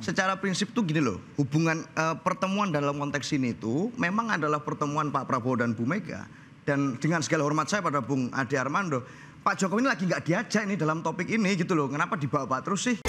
Secara prinsip tuh gini loh, hubungan pertemuan dalam konteks ini itu memang adalah pertemuan Pak Prabowo dan Bu Mega. Dan dengan segala hormat saya pada Bung Ade Armando, Pak Jokowi ini lagi nggak diajak ini dalam topik ini gitu loh. Kenapa dibawa-bawa terus sih?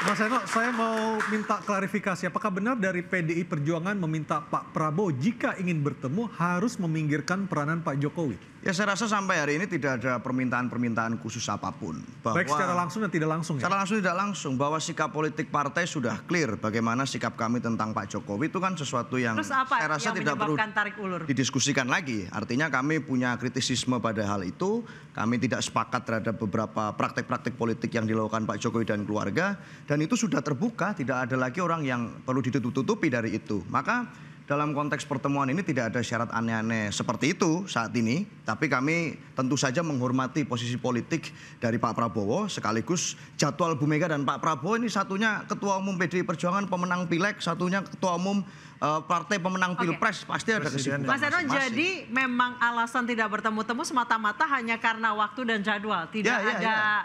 Mas Eno, saya mau minta klarifikasi. Apakah benar dari PDI Perjuangan meminta Pak Prabowo jika ingin bertemu harus meminggirkan peranan Pak Jokowi? Ya saya rasa sampai hari ini tidak ada permintaan-permintaan khusus apapun. Baik secara langsung dan tidak langsung ya? Secara langsung tidak langsung, bahwa sikap politik partai sudah clear. Bagaimana sikap kami tentang Pak Jokowi itu kan sesuatu yang saya rasa tidak perlu tarik ulur? Didiskusikan lagi. Artinya kami punya kritisisme pada hal itu. Kami tidak sepakat terhadap beberapa praktek-praktek politik yang dilakukan Pak Jokowi dan keluarga. Dan itu sudah terbuka, tidak ada lagi orang yang perlu ditutup-tutupi dari itu. Maka dalam konteks pertemuan ini tidak ada syarat aneh-aneh seperti itu saat ini. Tapi kami tentu saja menghormati posisi politik dari Pak Prabowo. Sekaligus jadwal Bu Mega dan Pak Prabowo ini satunya Ketua Umum PDI Perjuangan pemenang Pileg, satunya Ketua Umum partai pemenang Pilpres. Pasti ada kesibukan. Mas Eno, jadi memang alasan tidak bertemu-temu semata-mata hanya karena waktu dan jadwal? Tidak ada...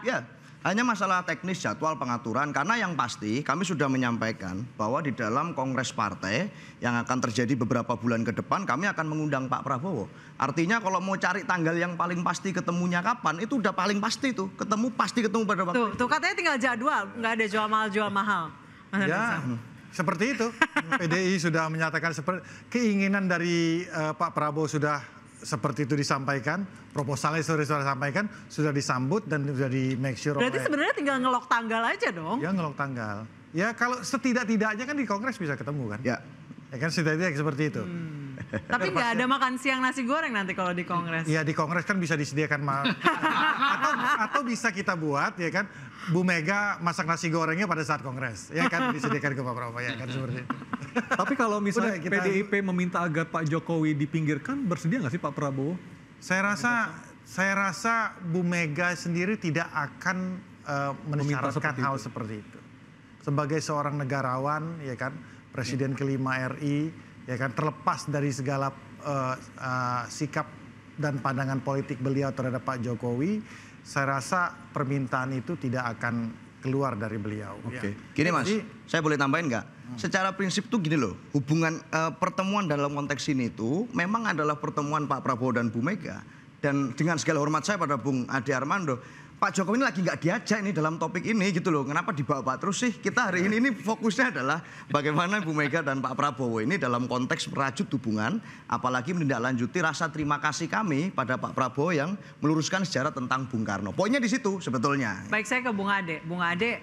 Hanya masalah teknis jadwal pengaturan, karena yang pasti kami sudah menyampaikan bahwa di dalam kongres partai yang akan terjadi beberapa bulan ke depan kami akan mengundang Pak Prabowo. Artinya kalau mau cari tanggal yang paling pasti ketemunya kapan, itu udah paling pasti tuh. Pasti ketemu pada waktu itu. Tuh katanya tinggal jadwal, nggak ada jual mahal. Ya, seperti itu. PDI sudah menyatakan keinginan dari Pak Prabowo sudah seperti itu disampaikan, proposalnya sudah disampaikan, sudah disambut dan sudah di make sure. Berarti sebenarnya tinggal ngelok tanggal aja dong? Ya ngelok tanggal. Ya kalau setidak-tidaknya kan di Kongres bisa ketemu kan? Ya kan setidak-tidaknya seperti itu. Tapi nggak ada makan siang nasi goreng nanti kalau di Kongres? Iya di Kongres kan bisa disediakan atau bisa kita buat ya kan, Bu Mega masak nasi gorengnya pada saat Kongres, ya kan disediakan ke Pak Prabowo ya kan seperti itu. Tapi kalau misalnya PDIP meminta agar Pak Jokowi dipinggirkan, bersedia nggak sih Pak Prabowo? Saya rasa Bu Mega sendiri tidak akan mensyaratkan hal seperti itu. Sebagai seorang negarawan, ya kan, Presiden kelima RI, ya kan, terlepas dari segala sikap dan pandangan politik beliau terhadap Pak Jokowi, saya rasa permintaan itu tidak akan keluar dari beliau. Oke. Gini Mas, saya boleh tambahin nggak? Secara prinsip tuh gini loh, hubungan pertemuan dalam konteks ini itu memang adalah pertemuan Pak Prabowo dan Bu Mega. Dan dengan segala hormat saya pada Bung Ade Armando, Pak Jokowi ini lagi nggak diajak ini dalam topik ini gitu loh. Kenapa dibawa-bawa terus sih? Kita hari ini fokusnya adalah bagaimana Bu Mega dan Pak Prabowo ini dalam konteks merajut hubungan, apalagi menindaklanjuti rasa terima kasih kami pada Pak Prabowo yang meluruskan sejarah tentang Bung Karno. Poinnya di situ sebetulnya. Baik, saya ke Bung Ade. Bung Ade,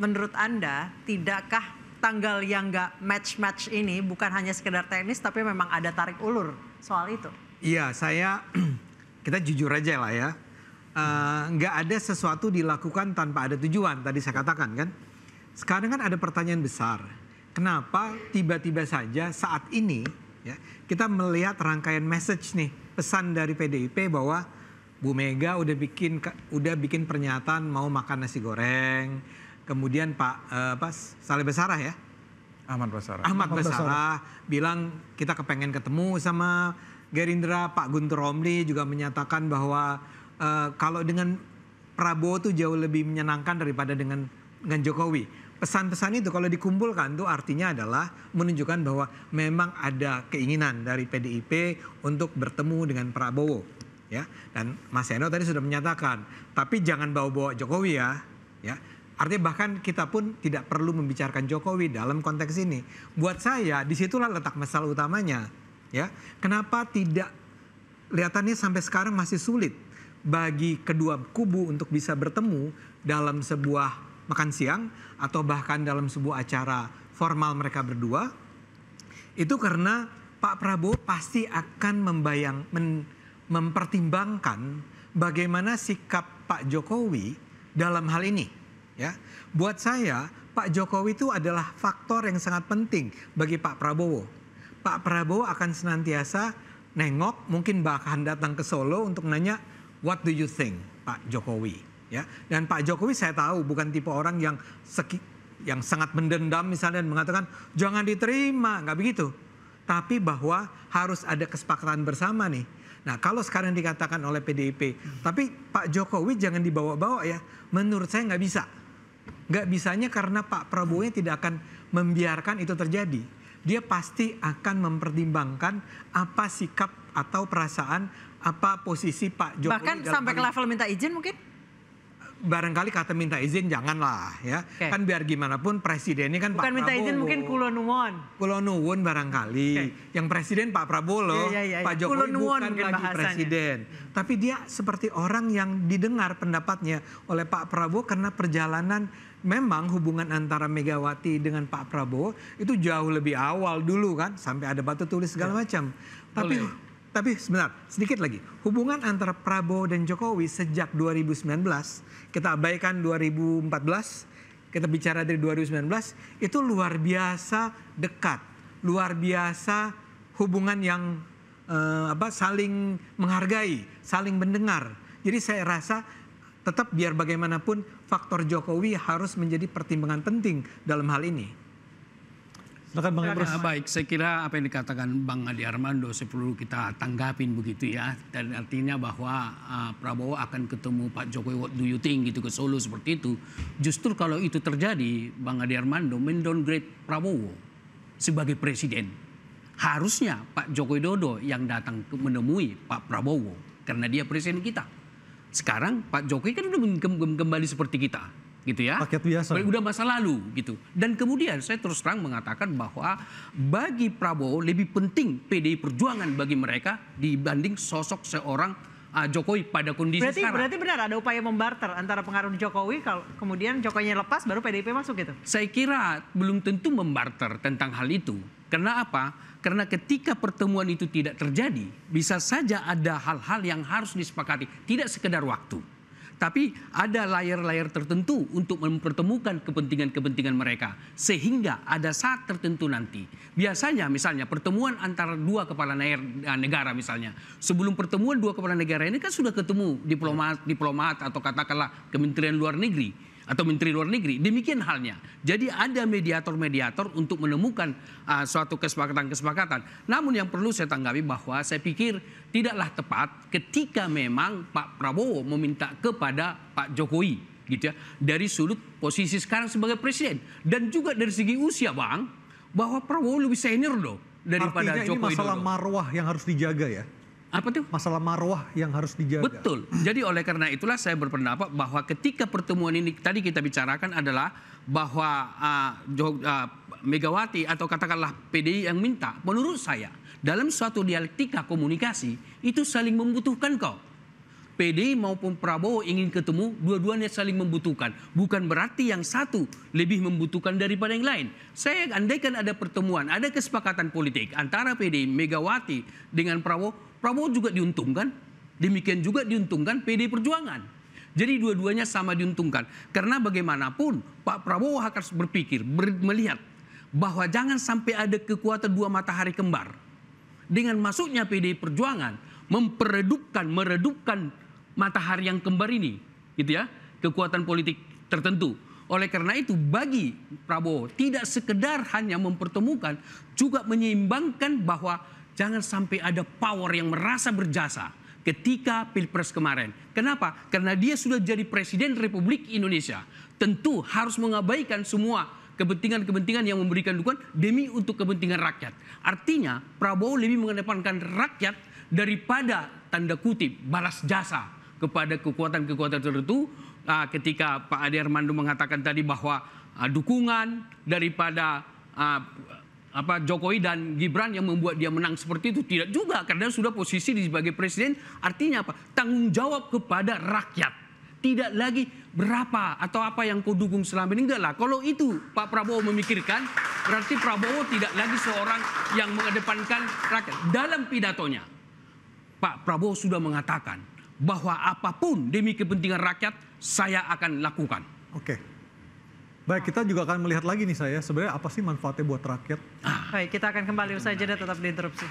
menurut Anda tidakkah tanggal yang nggak match-match ini bukan hanya sekedar teknis tapi memang ada tarik ulur soal itu? Iya, kita jujur aja lah ya. Nggak ada sesuatu dilakukan tanpa ada tujuan, tadi saya katakan kan. Sekarang kan ada pertanyaan besar. Kenapa tiba-tiba saja saat ini ya, kita melihat rangkaian message nih, pesan dari PDIP bahwa Bu Mega udah bikin pernyataan mau makan nasi goreng. Kemudian Pak Saleh Basarah ya? Ahmad Basarah bilang kita kepengen ketemu sama Gerindra. Pak Guntur Romli juga menyatakan bahwa kalau dengan Prabowo tuh jauh lebih menyenangkan daripada dengan Jokowi. Pesan-pesan itu kalau dikumpulkan tuh artinya adalah menunjukkan bahwa memang ada keinginan dari PDIP untuk bertemu dengan Prabowo. Ya, dan Mas Eno tadi sudah menyatakan, tapi jangan bawa-bawa Jokowi ya. Artinya bahkan kita pun tidak perlu membicarakan Jokowi dalam konteks ini. Buat saya disitulah letak masalah utamanya. Ya, kenapa tidak kelihatannya sampai sekarang masih sulit bagi kedua kubu untuk bisa bertemu dalam sebuah makan siang atau bahkan dalam sebuah acara formal mereka berdua. Itu karena Pak Prabowo pasti akan mempertimbangkan bagaimana sikap Pak Jokowi dalam hal ini. Ya, buat saya Pak Jokowi itu adalah faktor yang sangat penting bagi Pak Prabowo. Pak Prabowo akan senantiasa nengok, mungkin bahkan datang ke Solo untuk nanya, what do you think, Pak Jokowi? Ya, dan Pak Jokowi saya tahu bukan tipe orang yang sangat mendendam misalnya dan mengatakan jangan diterima, nggak begitu. Tapi bahwa harus ada kesepakatan bersama nih. Nah kalau sekarang dikatakan oleh PDIP, tapi Pak Jokowi jangan dibawa-bawa ya, menurut saya nggak bisa. Nggak bisanya karena Pak Prabowo tidak akan membiarkan itu terjadi. Dia pasti akan mempertimbangkan apa sikap atau perasaan, apa posisi Pak Jokowi. Bahkan sampai ke level minta izin mungkin? Barangkali kata minta izin janganlah ya. Okay. Kan biar gimana pun presidennya kan Bukan Pak Prabowo. minta izin mungkin kulo nuwun. Kulo nuwun barangkali. Yang presiden Pak Prabowo loh. Iya. Pak Jokowi Kulo nuwun bukan mungkin lagi bahasanya. presiden. Tapi dia seperti orang yang didengar pendapatnya oleh Pak Prabowo karena perjalanan memang hubungan antara Megawati dengan Pak Prabowo itu jauh lebih awal dulu kan. Sampai ada batu tulis segala macam. Tapi sebentar, sedikit lagi. Hubungan antara Prabowo dan Jokowi sejak 2019, kita abaikan 2014, kita bicara dari 2019, itu luar biasa dekat. Luar biasa hubungan yang saling menghargai, saling mendengar. Jadi saya rasa tetap biar bagaimanapun faktor Jokowi harus menjadi pertimbangan penting dalam hal ini. Silakan Bang Emrus. Baik, saya kira apa yang dikatakan Bang Ade Armando perlu kita tanggapin begitu ya. Dan artinya bahwa Prabowo akan ketemu Pak Jokowi, what do you think gitu ke Solo seperti itu. Justru kalau itu terjadi, Bang Ade Armando mendowngrade Prabowo sebagai presiden. Harusnya Pak Joko Widodo yang datang menemui Pak Prabowo karena dia presiden kita. Sekarang Pak Jokowi kan udah kembali seperti kita. Gitu ya, paket biasa. Udah masa lalu gitu. Dan kemudian saya terus terang mengatakan bahwa bagi Prabowo lebih penting PDI Perjuangan bagi mereka dibanding sosok seorang Jokowi pada kondisi sekarang. Berarti benar ada upaya membarter antara pengaruh Jokowi, kalau kemudian Jokowinya lepas baru PDIP masuk gitu? Saya kira belum tentu membarter tentang hal itu. Karena apa? Karena ketika pertemuan itu tidak terjadi, bisa saja ada hal-hal yang harus disepakati, tidak sekedar waktu. Tapi ada layar-layar tertentu untuk mempertemukan kepentingan-kepentingan mereka. Sehingga ada saat tertentu nanti. Biasanya misalnya pertemuan antara dua kepala negara misalnya. Sebelum pertemuan dua kepala negara ini kan sudah ketemu diplomat atau katakanlah Kementerian Luar Negeri. Atau Menteri Luar Negeri, demikian halnya. Jadi ada mediator-mediator untuk menemukan suatu kesepakatan-kesepakatan. Namun yang perlu saya tanggapi bahwa saya pikir tidaklah tepat ketika memang Pak Prabowo meminta kepada Pak Jokowi, gitu ya, dari sudut posisi sekarang sebagai presiden dan juga dari segi usia, Bang, bahwa Prabowo lebih senior loh daripada Jokowi. Artinya ini masalah marwah yang harus dijaga ya. Apa tuh? Masalah marwah yang harus dijaga. Betul. Jadi oleh karena itulah saya berpendapat bahwa ketika pertemuan ini tadi kita bicarakan adalah bahwa Megawati atau katakanlah PDI yang minta, menurut saya dalam suatu dialektika komunikasi itu saling membutuhkan kok. PDI maupun Prabowo ingin ketemu, dua-duanya saling membutuhkan. Bukan berarti yang satu lebih membutuhkan daripada yang lain. Saya andaikan ada pertemuan, ada kesepakatan politik antara PDI, Megawati dengan Prabowo, Prabowo juga diuntungkan, demikian juga diuntungkan PDI Perjuangan. Jadi dua-duanya sama diuntungkan. Karena bagaimanapun Pak Prabowo harus berpikir, melihat bahwa jangan sampai ada kekuatan dua matahari kembar. Dengan masuknya PDI Perjuangan, meredupkan matahari yang kembar ini, gitu ya, kekuatan politik tertentu. Oleh karena itu bagi Prabowo tidak sekedar hanya mempertemukan, juga menyeimbangkan bahwa jangan sampai ada power yang merasa berjasa ketika Pilpres kemarin. Kenapa? Karena dia sudah jadi Presiden Republik Indonesia. Tentu harus mengabaikan semua kepentingan-kepentingan yang memberikan dukungan demi untuk kepentingan rakyat. Artinya Prabowo lebih mengedepankan rakyat daripada tanda kutip balas jasa kepada kekuatan-kekuatan tertentu. Ketika Pak Ade Armando mengatakan tadi bahwa dukungan daripada Jokowi dan Gibran yang membuat dia menang seperti itu, tidak juga, karena sudah posisi sebagai presiden. Artinya apa? Tanggung jawab kepada rakyat. Tidak lagi berapa atau apa yang kau dukung selama ini, enggak lah. Kalau itu Pak Prabowo memikirkan, berarti Prabowo tidak lagi seorang yang mengedepankan rakyat. Dalam pidatonya Pak Prabowo sudah mengatakan bahwa apapun demi kepentingan rakyat saya akan lakukan. Oke. Baik, kita juga akan melihat lagi nih sebenarnya apa sih manfaatnya buat rakyat. Baik, kita akan kembali usai jeda, tetap di Interupsi.